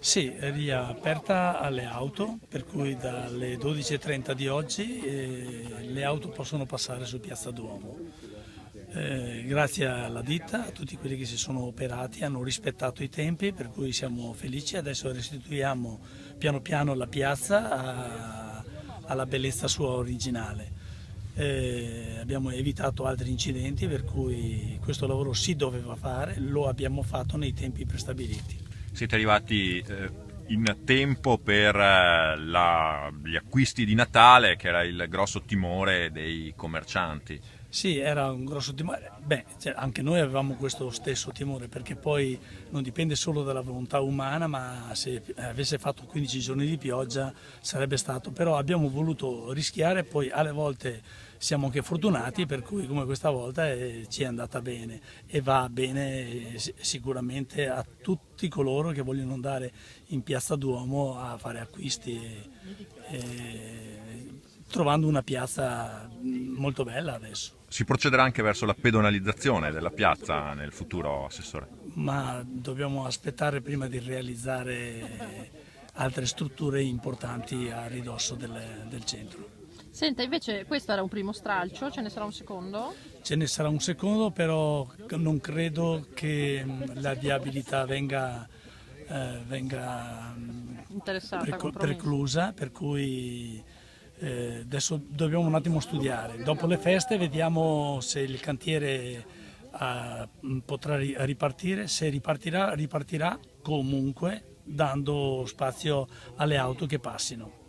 Sì, è riaperta alle auto, per cui dalle 12:30 di oggi le auto possono passare su Piazza Duomo. Grazie alla ditta, a tutti quelli che si sono operati, hanno rispettato i tempi, per cui siamo felici. Adesso restituiamo piano piano la piazza alla bellezza sua originale. Abbiamo evitato altri incidenti, per cui questo lavoro si doveva fare, lo abbiamo fatto nei tempi prestabiliti. Siete arrivati in tempo per gli acquisti di Natale, che era il grosso timore dei commercianti. Sì, era un grosso timore. Beh, cioè, anche noi avevamo questo stesso timore, perché poi non dipende solo dalla volontà umana, ma se avesse fatto 15 giorni di pioggia sarebbe stato. Però abbiamo voluto rischiare, poi alle volte siamo anche fortunati, per cui come questa volta ci è andata bene e va bene sicuramente a tutti coloro che vogliono andare in Piazza Duomo a fare acquisti. Trovando una piazza molto bella adesso. Si procederà anche verso la pedonalizzazione della piazza nel futuro, Assessore? Ma dobbiamo aspettare prima di realizzare altre strutture importanti a ridosso del centro. Senta, invece questo era un primo stralcio, ce ne sarà un secondo? Ce ne sarà un secondo, però non credo che la viabilità venga Interessata, compromessa. preclusa, per cui adesso dobbiamo un attimo studiare. Dopo le feste vediamo se il cantiere potrà ripartire. Se ripartirà, ripartirà comunque dando spazio alle auto che passino.